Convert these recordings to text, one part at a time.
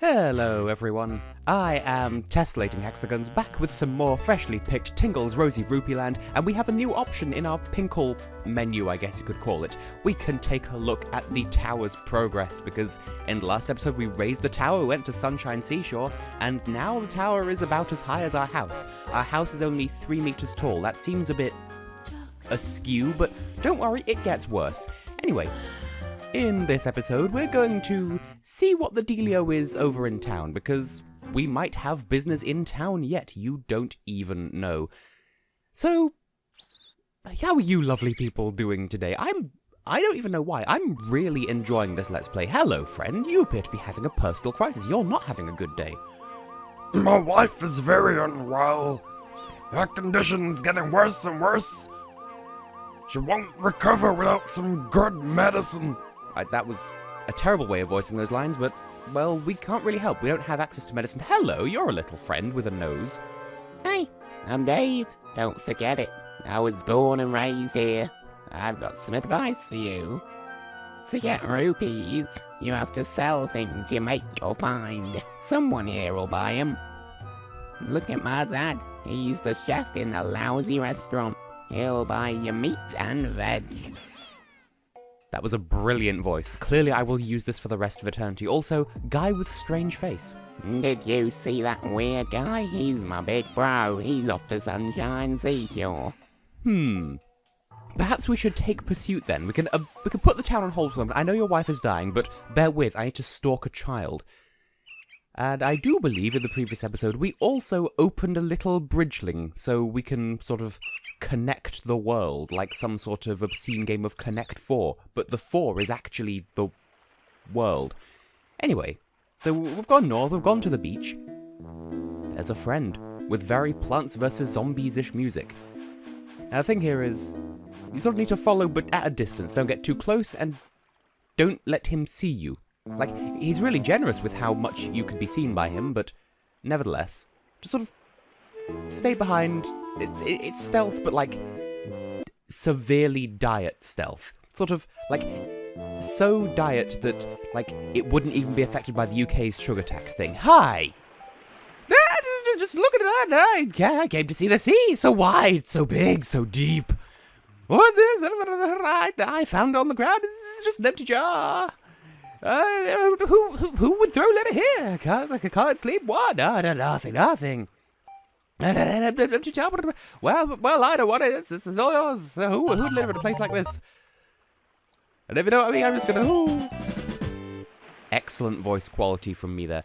Hello everyone, I am Tessellating Hexagons, back with some more freshly picked Tingle's Rosy Rupeeland, and we have a new option in our Pinkle menu, I guess you could call it. We can take a look at the tower's progress, because in the last episode we raised the tower, went to Sunshine Seashore, and now the tower is about as high as our house. Our house is only 3 meters tall. That seems a bit askew, but don't worry, it gets worse. Anyway, in this episode, we're going to see what the dealio is over in town, because we might have business in town yet. You don't even know. So, how are you lovely people doing today? I don't even know why. I'm really enjoying this Let's Play. Hello, friend. You appear to be having a personal crisis. You're not having a good day. My wife is very unwell. Her condition's getting worse and worse. She won't recover without some good medicine. That was a terrible way of voicing those lines, but, well, we can't really help. We don't have access to medicine. Hello, you're a little friend with a nose. Hi, I'm Dave. Don't forget it. I was born and raised here. I've got some advice for you. To get rupees, you have to sell things you make or find. Someone here will buy them. Look at my dad. He's the chef in the lousy restaurant. He'll buy your meat and veg. That was a brilliant voice. Clearly I will use this for the rest of eternity. Also, guy with strange face. Did you see that weird guy? He's my big bro. He's off to Sunshine Seashore. Perhaps we should take pursuit then. We can put the town on hold for them. I know your wife is dying, but bear with. I need to stalk a child. And I do believe in the previous episode we also opened a little bridgeling so we can sort of connect the world, like some sort of obscene game of Connect 4, but the 4 is actually the world. Anyway, so we've gone north, we've gone to the beach. There's a friend with very Plants vs. Zombies-ish music. Now the thing here is, you sort of need to follow, but at a distance. Don't get too close, and don't let him see you. Like, he's really generous with how much you can be seen by him, but nevertheless, just sort of stay behind. It's stealth, but like, severely diet stealth. Sort of, like, so diet that, like, it wouldn't even be affected by the UK's sugar tax thing. Hi! Just look at it, I came to see the sea, so wide, so big, so deep. What is it I found on the ground? It's just an empty jar. Who would throw letter here? Can't sleep? What? No, nothing. Well, I don't want it. This is all yours. Who would live in a place like this? And if you know what I mean, I'm just gonna. Excellent voice quality from me there.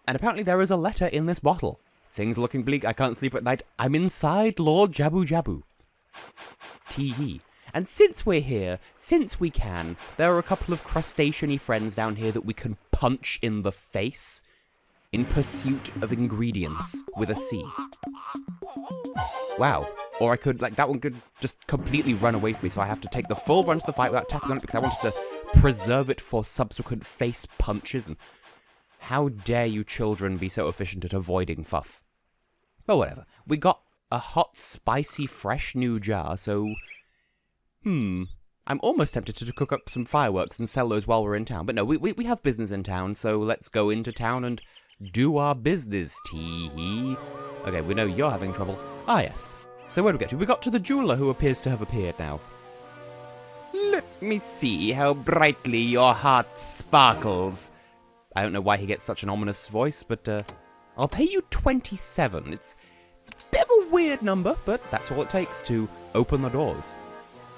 And apparently there is a letter in this bottle. Things are looking bleak. I can't sleep at night. I'm inside Lord Jabu Jabu. Tee-hee. And since we're here, since we can, there are a couple of crustacean-y friends down here that we can punch in the face in pursuit of ingredients with a C. Wow. Or I could, like, that one could just completely run away from me, so I have to take the full brunt of the fight without tapping on it because I wanted to preserve it for subsequent face punches. And how dare you children be so efficient at avoiding fuff. But whatever. We got a hot, spicy, fresh new jar, so I'm almost tempted to cook up some fireworks and sell those while we're in town. But no, we have business in town, so let's go into town and do our business, tee-hee. Okay, we know you're having trouble. Ah, yes. So where do we get to? We got to the jeweler who appears to have appeared now. Let me see how brightly your heart sparkles. I don't know why he gets such an ominous voice, but I'll pay you 27. It's a bit of a weird number, but that's all it takes to open the doors.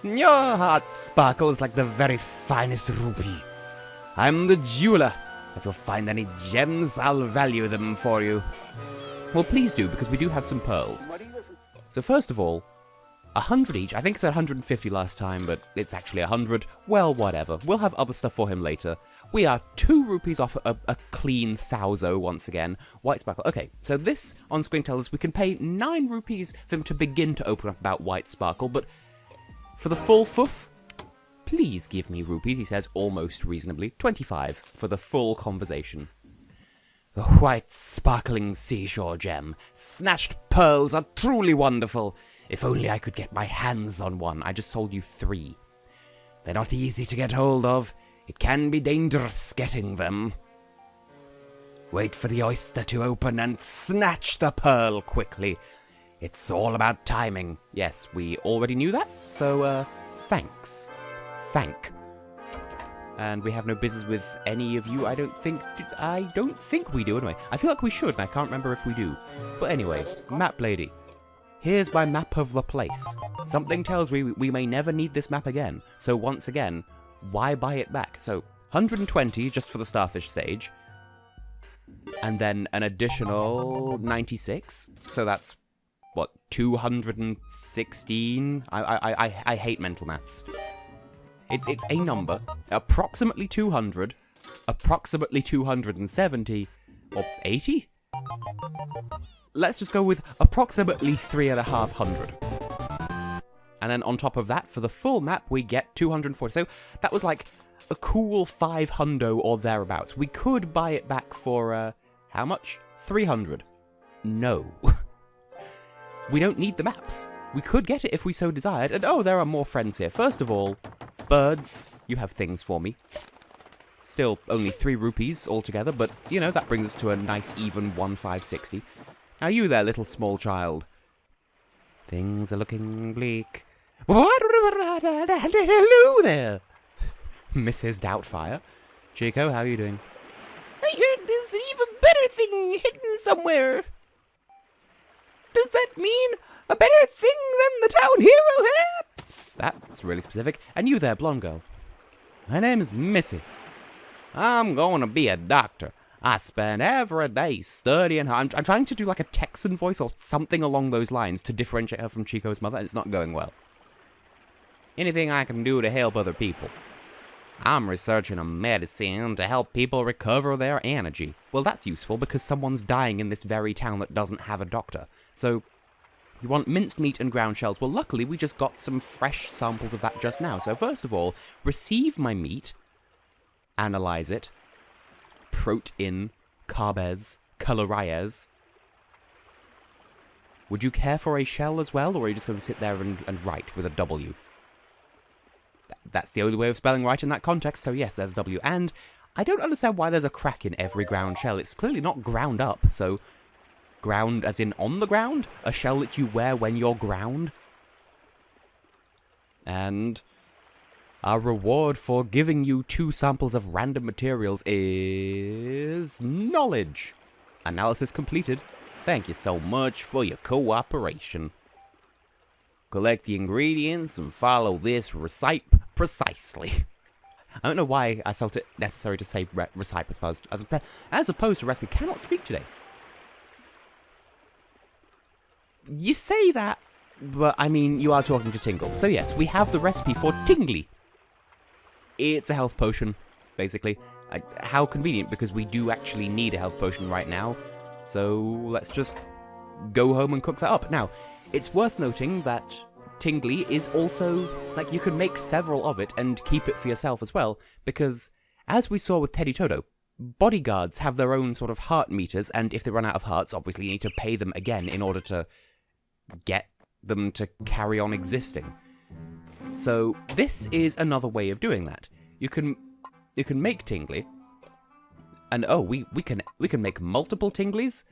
Your heart sparkles like the very finest rupee. I'm the jeweler. If you'll find any gems, I'll value them for you. Well, please do, because we do have some pearls. So first of all, 100 each. I think it's 150 last time, but it's actually 100. Well, whatever. We'll have other stuff for him later. We are 2 rupees off a clean thouso once again. White sparkle. Okay, so this on screen tells us we can pay 9 rupees for him to begin to open up about white sparkle, but for the full foof, please give me rupees, he says almost reasonably. 25 for the full conversation. The white sparkling seashore gem. Snatched pearls are truly wonderful. If only I could get my hands on one. I just sold you 3. They're not easy to get hold of. It can be dangerous getting them. Wait for the oyster to open and snatch the pearl quickly. It's all about timing. Yes, we already knew that, so, thanks. Thank. And we have no business with any of you, I don't think. I don't think we do, anyway. I feel like we should, and I can't remember if we do. But anyway, map lady. Here's my map of the place. Something tells me we may never need this map again. So once again, why buy it back? So, 120 just for the starfish stage. And then an additional 96. So that's, what, 216? I hate mental maths. It's a number, approximately 200, approximately 270, or 80? Let's just go with approximately 3,500. And then on top of that, for the full map, we get 240. So that was like a cool 500 or thereabouts. We could buy it back for, how much? 300. No. We don't need the maps. We could get it if we so desired. And oh, there are more friends here. First of all, birds, you have things for me. Still only 3 rupees altogether, but, you know, that brings us to a nice even 1,560. Now you there, little small child. Things are looking bleak. Hello there, Mrs. Doubtfire. Chico, how are you doing? I heard there's an even better thing hidden somewhere. Does that mean a better thing than the town hero had? That's really specific. And you there, blonde girl. My name is Missy. I'm going to be a doctor. I spend every day studying her. I'm trying to do like a Texan voice or something along those lines to differentiate her from Chico's mother, and it's not going well. Anything I can do to help other people. I'm researching a medicine to help people recover their energy. Well, that's useful because someone's dying in this very town that doesn't have a doctor. So, you want minced meat and ground shells. Well, luckily, we just got some fresh samples of that just now. So, first of all, receive my meat, analyze it, protein, carbes, calorias. Would you care for a shell as well, or are you just going to sit there and write with a W? That's the only way of spelling right in that context, so yes, there's a W. And I don't understand why there's a crack in every ground shell. It's clearly not ground up, so ground as in on the ground? A shell that you wear when you're ground? And our reward for giving you 2 samples of random materials is knowledge. Analysis completed. Thank you so much for your cooperation. Collect the ingredients and follow this recipe precisely. I don't know why I felt it necessary to say recipe as opposed to recipe. Cannot speak today. You say that, but I mean, you are talking to Tingle. So yes, we have the recipe for Tingly. It's a health potion, basically. How convenient, because we do actually need a health potion right now. So let's just go home and cook that up. Now, it's worth noting that Tingly is also, like, you can make several of it and keep it for yourself as well, because, as we saw with Teddy Toto, bodyguards have their own sort of heart meters, and if they run out of hearts, obviously you need to pay them again in order to get them to carry on existing. So, this is another way of doing that. You can make Tingly, and oh, we can make multiple Tinglies?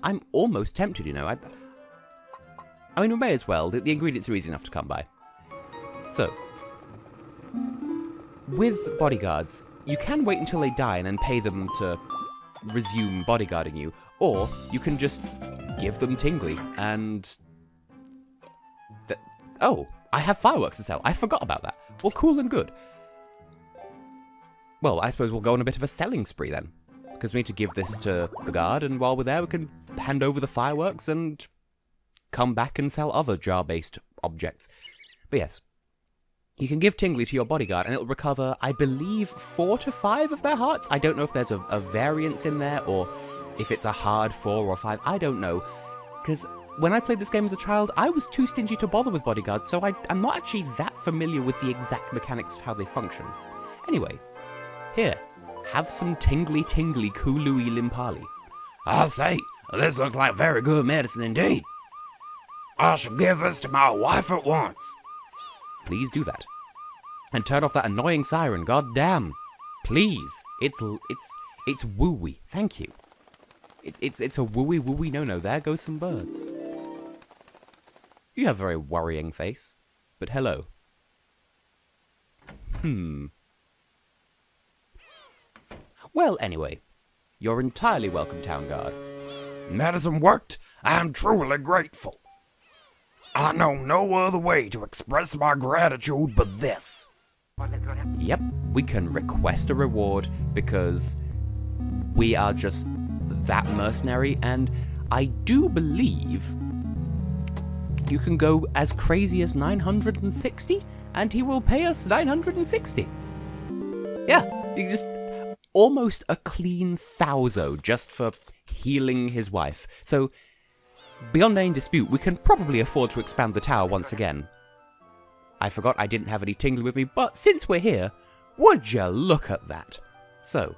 I'm almost tempted, you know. I mean, we may as well. The ingredients are easy enough to come by. So, with bodyguards, you can wait until they die and then pay them to resume bodyguarding you, or you can just give them Tingly, and... Oh, I have fireworks to sell. I forgot about that. Well, cool and good. Well, I suppose we'll go on a bit of a selling spree then, because we need to give this to the guard, and while we're there, we can hand over the fireworks and come back and sell other jar-based objects. But yes, you can give Tingly to your bodyguard, and it'll recover, I believe, 4 to 5 of their hearts. I don't know if there's a variance in there, or if it's a hard 4 or 5. I don't know, because when I played this game as a child, I was too stingy to bother with bodyguards, so I'm not actually that familiar with the exact mechanics of how they function. Anyway, here, have some Tingly Coolooey Limpali. I say, this looks like very good medicine indeed. I shall give this to my wife at once. Please do that. And turn off that annoying siren, goddamn. Please. It's wooey. Thank you. It's a wooey no-no. There goes some birds. You have a very worrying face, but hello. Well, anyway, you're entirely welcome, Town Guard. Medicine worked. I am truly grateful. I know no other way to express my gratitude but this. Yep, we can request a reward because we are just that mercenary, and I do believe you can go as crazy as 960, and he will pay us 960. Yeah, you just almost a clean thouso just for healing his wife. So, beyond any dispute, we can probably afford to expand the tower once again. I forgot I didn't have any Tingly with me, but since we're here, would you look at that? So,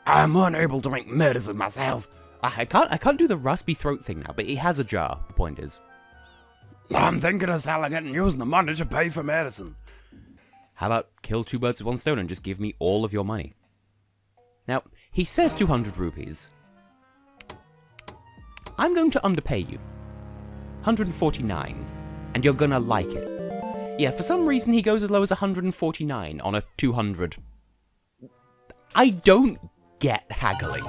I'm unable to make medicine myself. I can't do the raspy throat thing now, but he has a jar, the point is. I'm thinking of selling it and using the money to pay for medicine. How about kill two birds with one stone and just give me all of your money? Now, he says 200 rupees. I'm going to underpay you. 149, and you're gonna like it. Yeah, for some reason he goes as low as 149 on a 200. I don't get haggling,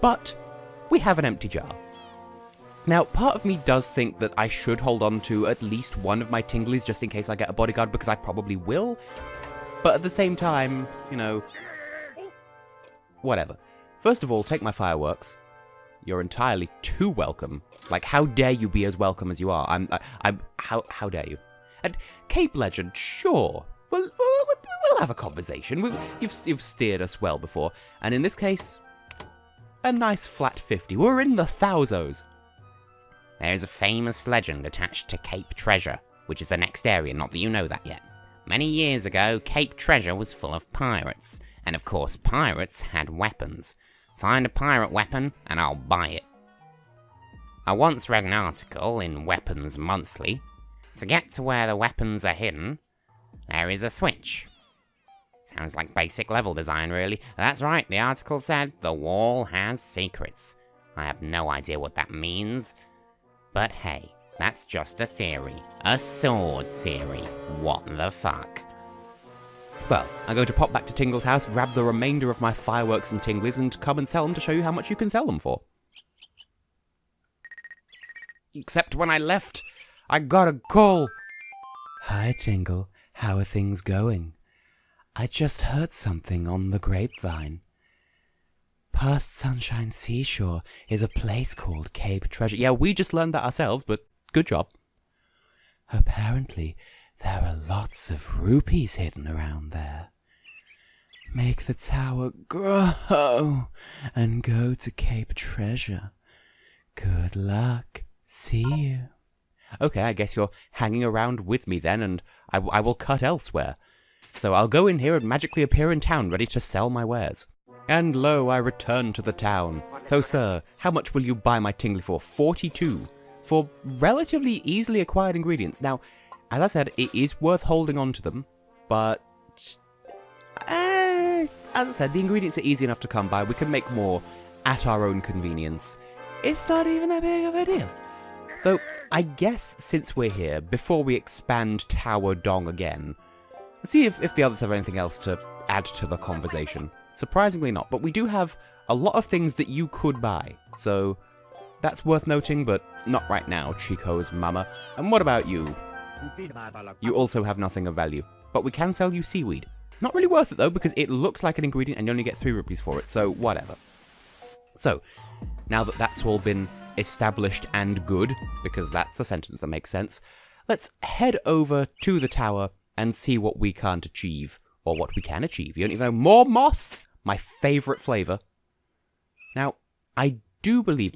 but we have an empty jar. Now, part of me does think that I should hold on to at least one of my Tinglies just in case I get a bodyguard, because I probably will. But at the same time, you know, whatever. First of all, take my fireworks. You're entirely too welcome. Like, how dare you be as welcome as you are? How dare you? And Cape Legend, sure. We'll have a conversation. You've steered us well before. And in this case, a nice flat 50. We're in the thousos. There's a famous legend attached to Cape Treasure, which is the next area, not that you know that yet. Many years ago, Cape Treasure was full of pirates, and of course pirates had weapons. Find a pirate weapon, and I'll buy it. I once read an article in Weapons Monthly. To get to where the weapons are hidden, there is a switch. Sounds like basic level design, really. That's right, the article said the wall has secrets. I have no idea what that means. But hey, that's just a theory. A sword theory. What the fuck? Well, I'm going to pop back to Tingle's house, grab the remainder of my fireworks and Tinglies, and come and sell them to show you how much you can sell them for. Except when I left, I got a call. Hi, Tingle. How are things going? I just heard something on the grapevine. Past Sunshine Seashore is a place called Cape Treasure. Yeah, we just learned that ourselves, but good job. Apparently, there are lots of rupees hidden around there. Make the tower grow and go to Cape Treasure. Good luck. See you. Okay, I guess you're hanging around with me then, and I will cut elsewhere. So I'll go in here and magically appear in town ready to sell my wares. And lo, I return to the town. So, sir, how much will you buy my Tingly for? 42. For relatively easily acquired ingredients. Now, as I said, it is worth holding on to them, but as I said, the ingredients are easy enough to come by. We can make more at our own convenience. It's not even that big of a deal. Though, I guess since we're here, before we expand Tower Dong again, let's see if the others have anything else to add to the conversation. Surprisingly not, but we do have a lot of things that you could buy, so that's worth noting, but not right now, Chico's mama. And what about you? You also have nothing of value, but we can sell you seaweed. Not really worth it though, because it looks like an ingredient and you only get 3 rupees for it, so whatever. So, now that that's all been established and good, because that's a sentence that makes sense, let's head over to the tower and see what we can't achieve, or what we can achieve. You don't even know. More moss! My favourite flavour. Now, I do believe,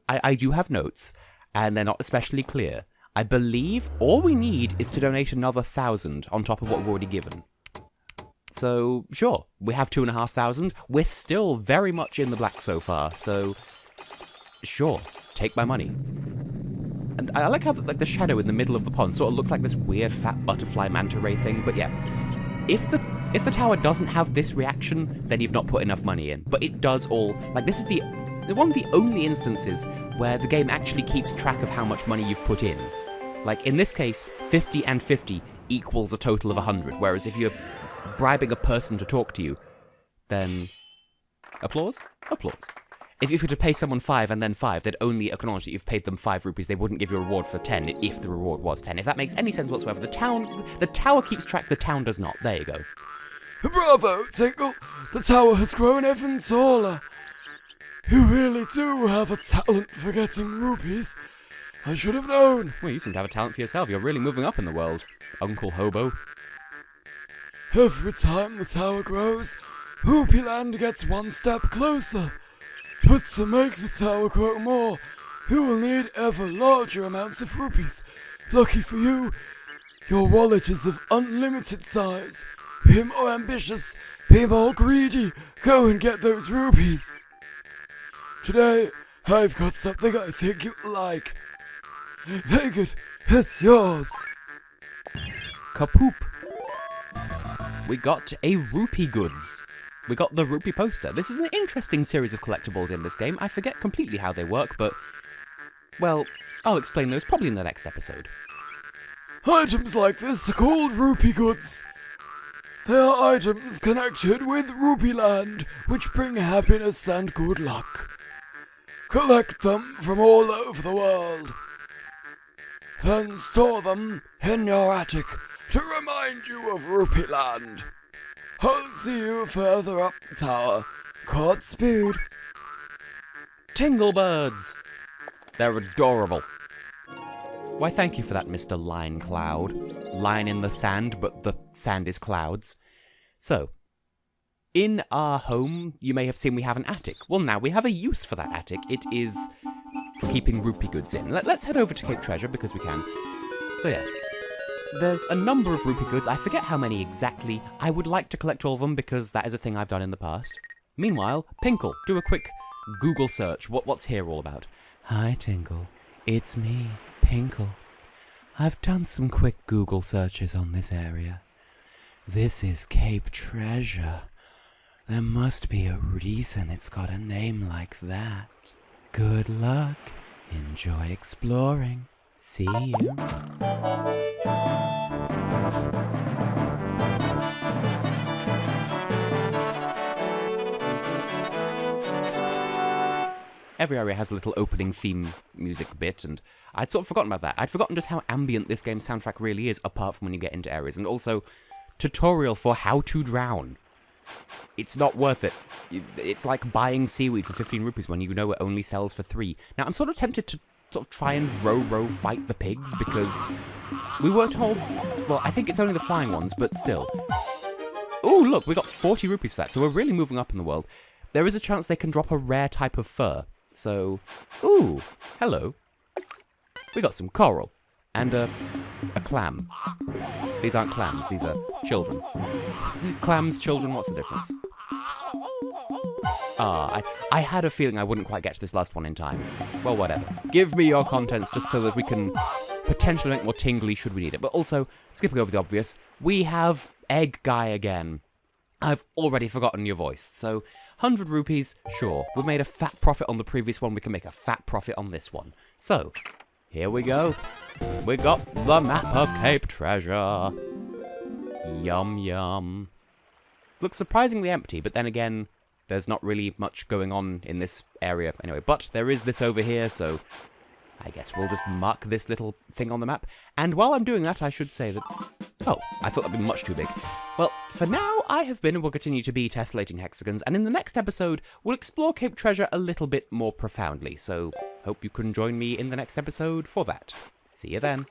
I do have notes, and they're not especially clear. I believe all we need is to donate another 1,000 on top of what we've already given. So, sure, we have 2,500. We're still very much in the black so far, so sure, take my money. And I like how the shadow in the middle of the pond sort of looks like this weird fat butterfly manta ray thing, but yeah. If the tower doesn't have this reaction, then you've not put enough money in. But it does all, like, this is the one of the only instances where the game actually keeps track of how much money you've put in. Like, in this case, 50 and 50 equals a total of 100, whereas if you're bribing a person to talk to you, then... Applause? Applause. If you were to pay someone 5 and then 5, they'd only acknowledge that you've paid them 5 rupees. They wouldn't give you a reward for 10 if the reward was 10. If that makes any sense whatsoever. The tower keeps track, the town does not. There you go. Bravo, Tingle! The tower has grown even taller. You really do have a talent for getting rupees. I should have known. Well, you seem to have a talent for yourself. You're really moving up in the world, Uncle Hobo. Every time the tower grows, Rupeeland gets one step closer. But to make the tower grow more, you will need ever larger amounts of rupees. Lucky for you, your wallet is of unlimited size. Be more ambitious, be more greedy, go and get those rupees. Today, I've got something I think you'll like. Take it, it's yours. Kapoop. We got a rupee goods. We got the rupee poster. This is an interesting series of collectibles in this game. I forget completely how they work, but... well, I'll explain those probably in the next episode. Items like this are called rupee goods. They are items connected with Rupeeland, which bring happiness and good luck. Collect them from all over the world. Then store them in your attic to remind you of Rupeeland. I'll see you further up the tower. Godspeed. Tingle birds! They're adorable. Why, thank you for that, Mr. Line Cloud. Line in the sand, but the sand is clouds. So, in our home, you may have seen we have an attic. Well, now we have a use for that attic. It is for keeping rupee goods in. Let's head over to Cape Treasure, because we can. So yes, there's a number of rupee goods. I forget how many exactly. I would like to collect all of them, because that is a thing I've done in the past. Meanwhile, Pinkle, do a quick Google search. What's here all about? Hi, Tingle. It's me, Pinkle. I've done some quick Google searches on this area. This is Cape Treasure. There must be a reason it's got a name like that. Good luck. Enjoy exploring. See you. Every area has a little opening theme music bit, and I'd sort of forgotten about that. I'd forgotten just how ambient this game's soundtrack really is, apart from when you get into areas. And also, tutorial for how to drown. It's not worth it. It's like buying seaweed for 15 rupees when you know it only sells for 3. Now, I'm sort of tempted to sort of try and row fight the pigs, because we were told... well, I think it's only the flying ones, but still. Ooh, look, we got 40 rupees for that, so we're really moving up in the world. There is a chance they can drop a rare type of fur. So, ooh, hello. We got some coral. And a clam. These aren't clams, these are children. Clams, children, what's the difference? Ah, I had a feeling I wouldn't quite get to this last one in time. Well, whatever. Give me your contents just so that we can potentially make more tingly should we need it. But also, skipping over the obvious, we have Egg Guy again. I've already forgotten your voice, so 100 rupees, sure. We've made a fat profit on the previous one, we can make a fat profit on this one. So, here we go. We got the map of Cape Treasure. Yum yum. Looks surprisingly empty, but then again, there's not really much going on in this area anyway. But there is this over here, so I guess we'll just mark this little thing on the map. And while I'm doing that, I should say that... oh, I thought that'd be much too big. Well, for now, I have been and will continue to be Tessellating Hexagons, and in the next episode, we'll explore Cape Treasure a little bit more profoundly. So, hope you can join me in the next episode for that. See you then.